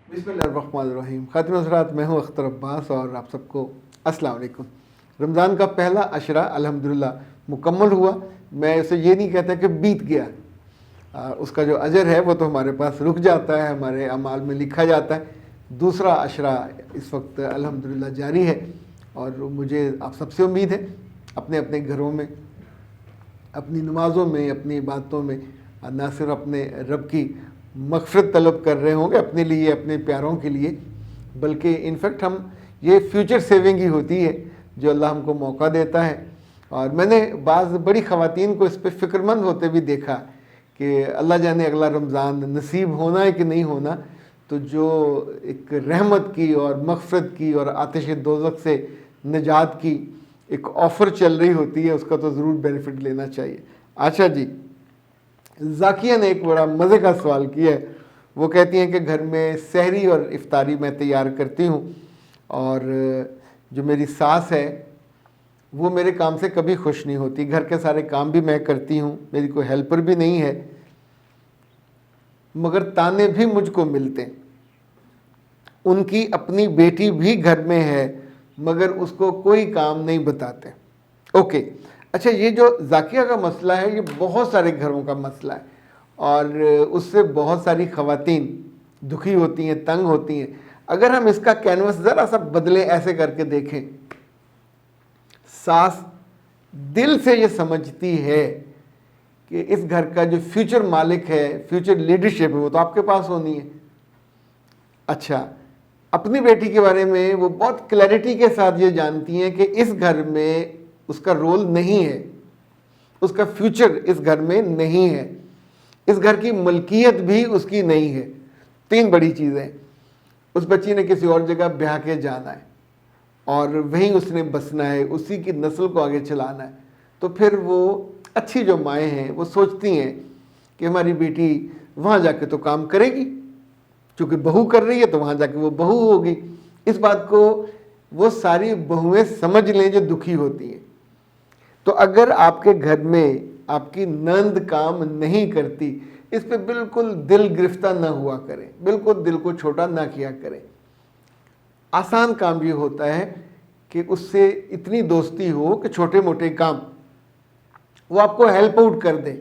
बिस्मिल्लाहिर्रहमानिर्रहीम। खातिन हज़रात, मैं हूँ अख्तर अब्बास और आप सबको अस्सलाम वालेकुम। रमज़ान का पहला अशरा अल्हम्दुलिल्लाह मुकम्मल हुआ। मैं इसे ये नहीं कहता कि बीत गया, उसका जो अजर है वो तो हमारे पास रुक जाता है, हमारे अमाल में लिखा जाता है। दूसरा अशरा इस वक्त अल्हम्दुलिल्लाह जारी है और मुझे आप सबसे उम्मीद है अपने अपने घरों में, अपनी नमाज़ों में, अपनी इबादतों में ना सिर्फ अपने रब की मग़फ़िरत तलब कर रहे होंगे अपने लिए, अपने प्यारों के लिए, बल्कि इनफैक्ट हम ये फ्यूचर सेविंग ही होती है जो अल्लाह हमको मौका देता है। और मैंने बाज़ बड़ी ख़वातीन को इस पर फ़िक्रमंद होते भी देखा कि अल्लाह जाने अगला रमज़ान नसीब होना है कि नहीं होना, तो जो एक रहमत की और मग़फ़िरत की और आतिश दोज़ख से निजात की एक ऑफ़र चल रही होती है, उसका तो ज़रूर बेनिफिट लेना चाहिए। अच्छा जी, ज़ाकिया ने एक बड़ा मज़े का सवाल किया है। वो कहती हैं कि घर में सहरी और इफ्तारी मैं तैयार करती हूँ और जो मेरी सास है वो मेरे काम से कभी खुश नहीं होती। घर के सारे काम भी मैं करती हूँ, मेरी कोई हेल्पर भी नहीं है, मगर ताने भी मुझको मिलते हैं। उनकी अपनी बेटी भी घर में है मगर उसको कोई काम नहीं बताते। ओके, अच्छा, ये जो ज़ाकिया का मसला है ये बहुत सारे घरों का मसला है और उससे बहुत सारी ख़वातीन दुखी होती हैं, तंग होती हैं। अगर हम इसका कैनवस ज़रा सा बदले, ऐसे करके देखें, सास दिल से ये समझती है कि इस घर का जो फ्यूचर मालिक है, फ्यूचर लीडरशिप है, वो तो आपके पास होनी है। अच्छा, अपनी बेटी के बारे में वो बहुत क्लैरिटी के साथ ये जानती हैं कि इस घर में उसका रोल नहीं है, उसका फ्यूचर इस घर में नहीं है, इस घर की मलकियत भी उसकी नहीं है। तीन बड़ी चीज़ें, उस बच्ची ने किसी और जगह ब्याह के जाना है और वहीं उसने बसना है, उसी की नस्ल को आगे चलाना है। तो फिर वो अच्छी जो माएँ हैं वो सोचती हैं कि हमारी बेटी वहाँ जाके तो काम करेगी, चूँकि बहू कर रही है तो वहाँ जाके वो बहू होगी। इस बात को वो सारी बहुएं समझ लें जो दुखी होती हैं। तो अगर आपके घर में आपकी नंद काम नहीं करती, इस पे बिल्कुल दिल गिरफ्ता ना हुआ करें, बिल्कुल दिल को छोटा ना किया करें। आसान काम ये होता है कि उससे इतनी दोस्ती हो कि छोटे मोटे काम वो आपको हेल्प आउट कर दे।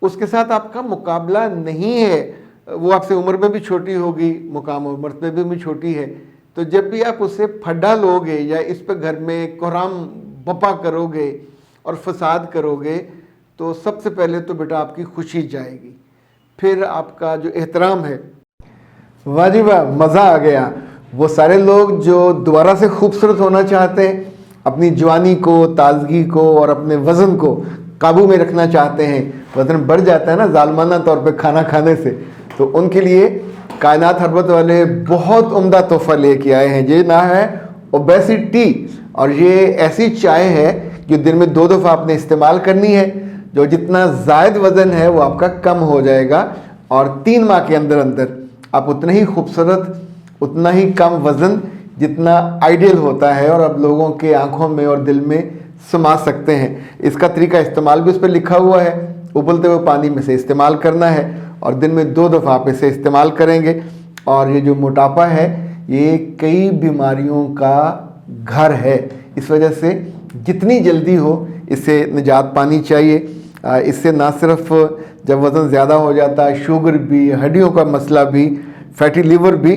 उसके साथ आपका मुकाबला नहीं है, वो आपसे उम्र में भी छोटी होगी, मुकाम और मर्तबे में भी छोटी है। तो जब भी आप उससे फड्डा लोगे या इस पर घर में कोहराम बपा करोगे और फसाद करोगे, तो सबसे पहले तो बेटा आपकी खुशी जाएगी, फिर आपका जो एहतराम है। वाजिबा, मज़ा आ गया। वो सारे लोग जो दोबारा से खूबसूरत होना चाहते हैं, अपनी जवानी को, ताजगी को और अपने वज़न को काबू में रखना चाहते हैं, वज़न बढ़ जाता है ना जालमाना तौर पे खाना खाने से, तो उनके लिए कायनात हर्बत वाले बहुत उम्दा तोहफ़ा लेके आए हैं। ये ना है ओबेसिटी, और ये ऐसी चाय है जो दिन में 2 दफ़ा आपने इस्तेमाल करनी है। जो जितना ज़ायद वज़न है वो आपका कम हो जाएगा और 3 माह के अंदर अंदर आप उतना ही खूबसूरत, उतना ही कम वज़न जितना आइडियल होता है और अब लोगों के आंखों में और दिल में समा सकते हैं। इसका तरीका इस्तेमाल भी उस पर लिखा हुआ है, उबलते हुए पानी में से इस्तेमाल करना है और दिन में 2 दफ़ा आप इसे इस्तेमाल करेंगे। और ये जो मोटापा है ये कई बीमारियों का घर है, इस वजह से जितनी जल्दी हो इससे निजात पानी चाहिए। इससे ना सिर्फ जब वज़न ज़्यादा हो जाता है, शुगर भी, हड्डियों का मसला भी, फैटी लीवर भी,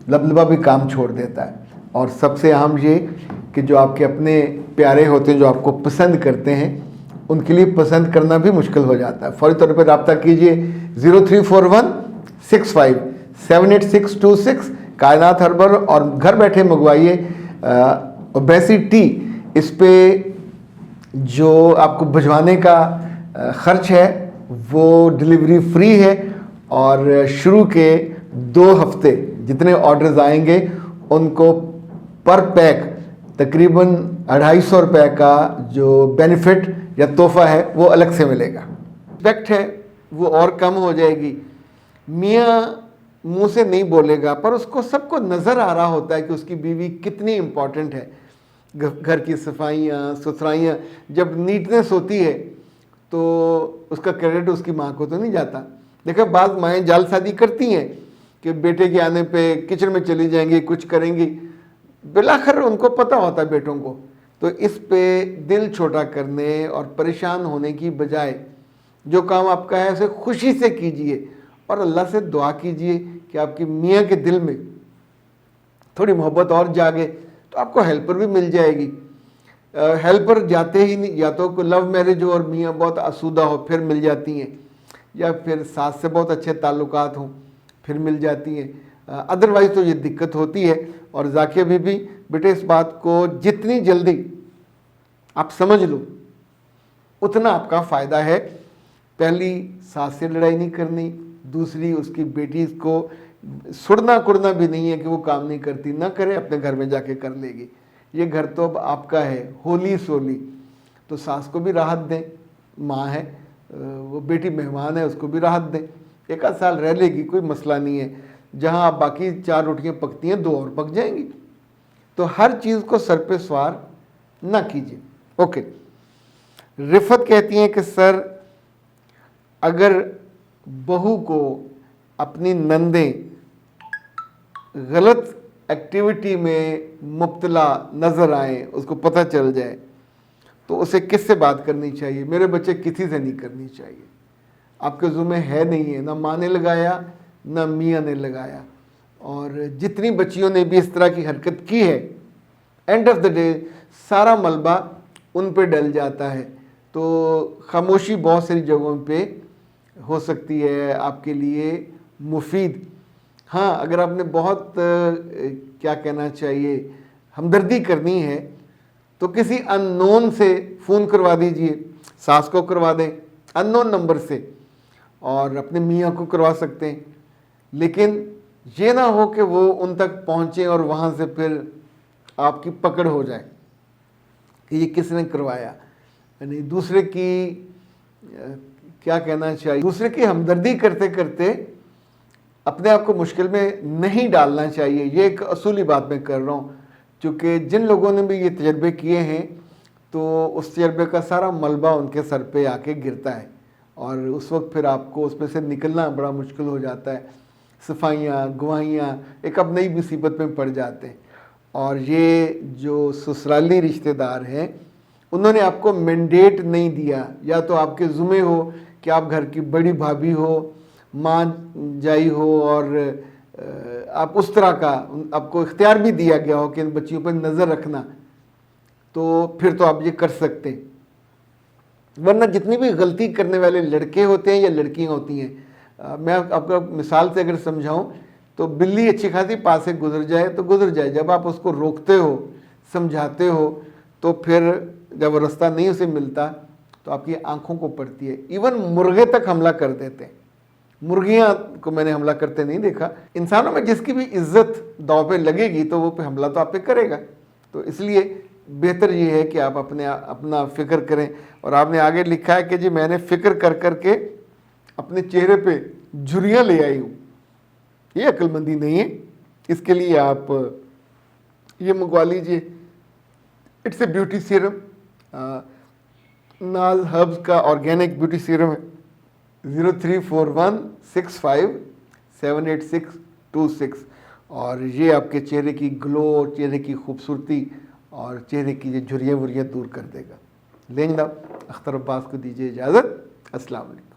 लबलबा भी काम छोड़ देता है। और सबसे अहम ये कि जो आपके अपने प्यारे होते हैं, जो आपको पसंद करते हैं, उनके लिए पसंद करना भी मुश्किल हो जाता है। फौरी तौर पर रब्ता कीजिए 034165 78626 कायनात हर्बल और घर बैठे मंगवाइए ओबेसिटी। इस पे जो आपको भिजवाने का ख़र्च है वो डिलीवरी फ्री है और शुरू के 2 हफ्ते जितने ऑर्डर्स आएंगे उनको पर पैक तकरीबन 250 रुपये का जो बेनिफिट या तोहफ़ा है वो अलग से मिलेगा। रिस्पेक्ट है वो और कम हो जाएगी। मियाँ मुंह से नहीं बोलेगा पर उसको सबको नज़र आ रहा होता है कि उसकी बीवी कितनी इम्पॉर्टेंट है। घर की सफाइयाँ सुथराइयाँ, जब नीटनेस होती है तो उसका क्रेडिट उसकी माँ को तो नहीं जाता। देखो बाज़ माएँ जालसाजी करती हैं کہ بیٹے کے آنے پہ کچن میں چلی جائیں گی, کچھ کریں گی, بالآخر ان کو پتہ ہوتا ہے بیٹوں کو. تو اس پہ دل چھوٹا کرنے اور پریشان ہونے کی بجائے جو کام آپ کا ہے اسے خوشی سے کیجئے, اور اللہ سے دعا کیجئے کہ آپ کی میاں کے دل میں تھوڑی محبت اور جاگے, تو آپ کو ہیلپر بھی مل جائے گی. ہیلپر جاتے ہی نہیں, یا تو کوئی لو میرج ہو اور میاں بہت آسودہ ہو پھر مل جاتی ہیں, یا پھر ساس سے بہت اچھے تعلقات ہوں پھر مل جاتی ہیں. ادروائز تو یہ دقت ہوتی ہے. اور ذاکیہ بی بی, بیٹے اس بات کو جتنی جلدی آپ سمجھ لو اتنا آپ کا فائدہ ہے. پہلی, ساس سے لڑائی نہیں کرنی. دوسری, اس کی بیٹی کو سڑنا کڑنا بھی نہیں ہے کہ وہ کام نہیں کرتی, نہ کرے, اپنے گھر میں جا کے کر لے گی. یہ گھر تو اب آپ کا ہے ہولی سولی. تو ساس کو بھی راحت دیں, ماں ہے, وہ بیٹی مہمان ہے, اس کو بھی راحت دیں. 1 آدھ سال رہ لے گی, کوئی مسئلہ نہیں ہے. جہاں آپ باقی 4 روٹیاں پکتی ہیں 2 اور پک جائیں گی. تو ہر چیز کو سر پہ سوار نہ کیجیے. اوکے. رفت کہتی ہیں کہ سر اگر بہو کو اپنی نندیں غلط ایکٹیویٹی میں مبتلا نظر آئیں, اس کو پتہ چل جائے, تو اسے کس سے بات کرنی چاہیے؟ میرے بچے کسی سے نہیں کرنی چاہیے. آپ کے ذمہ ہے نہیں ہے, نہ ماں نے لگایا نہ میاں نے لگایا. اور جتنی بچیوں نے بھی اس طرح کی حرکت کی ہے, اینڈ آف دا ڈے سارا ملبہ ان پہ ڈل جاتا ہے. تو خاموشی بہت ساری جگہوں پہ ہو سکتی ہے آپ کے لیے مفید. ہاں, اگر آپ نے بہت کیا کہنا چاہیے ہمدردی کرنی ہے تو کسی ان نون سے فون کروا دیجئے, ساس کو کروا دیں ان نون نمبر سے, اور اپنے میاں کو کروا سکتے ہیں. لیکن یہ نہ ہو کہ وہ ان تک پہنچیں اور وہاں سے پھر آپ کی پکڑ ہو جائے کہ یہ کس نے کروایا. یعنی دوسرے کی کیا کہنا چاہیے, دوسرے کی ہمدردی کرتے کرتے اپنے آپ کو مشکل میں نہیں ڈالنا چاہیے. یہ ایک اصولی بات میں کر رہا ہوں, چونکہ جن لوگوں نے بھی یہ تجربے کیے ہیں تو اس تجربے کا سارا ملبہ ان کے سر پہ آ کے گرتا ہے, اور اس وقت پھر آپ کو اس میں سے نکلنا بڑا مشکل ہو جاتا ہے. صفائیاں, گواہیاں, ایک اب نئی مصیبت میں پڑ جاتے ہیں. اور یہ جو سسرالی رشتہ دار ہیں انہوں نے آپ کو مینڈیٹ نہیں دیا, یا تو آپ کے ذمہ ہو کہ آپ گھر کی بڑی بھابھی ہو, ماں جائی ہو, اور آپ اس طرح کا آپ کو اختیار بھی دیا گیا ہو کہ ان بچیوں پر نظر رکھنا, تو پھر تو آپ یہ کر سکتے ہیں. ورنہ جتنی بھی غلطی کرنے والے لڑکے ہوتے ہیں یا لڑکیاں ہوتی ہیں, میں آپ کو مثال سے اگر سمجھاؤں تو بلی اچھی خاصی پاس سے گزر جائے تو گزر جائے, جب آپ اس کو روکتے ہو, سمجھاتے ہو, تو پھر جب وہ رستہ نہیں اسے ملتا تو آپ کی آنکھوں کو پڑتی ہے. ایون مرغے تک حملہ کر دیتے ہیں. مرغیاں کو میں نے حملہ کرتے نہیں دیکھا. انسانوں میں جس کی بھی عزت داؤ پہ لگے گی تو وہ پہ حملہ تو آپ پہ کرے گا. تو اس لیے بہتر یہ ہے کہ آپ اپنا فکر کریں. اور آپ نے آگے لکھا ہے کہ جی میں نے فکر کر کر کے اپنے چہرے پہ جھریاں لے آئی ہوں. یہ عقل مندی نہیں ہے. اس کے لیے آپ یہ منگوا لیجئے, it's a beauty serum, Naz herbs کا آرگینک بیوٹی سیرم ہے. 0341657826. اور یہ آپ کے چہرے کی گلو, چہرے کی خوبصورتی اور چہرے کی جھریاں وریاں دور کر دے گا. لیں جناب, اختر عباس کو دیجیے اجازت. السلام علیکم.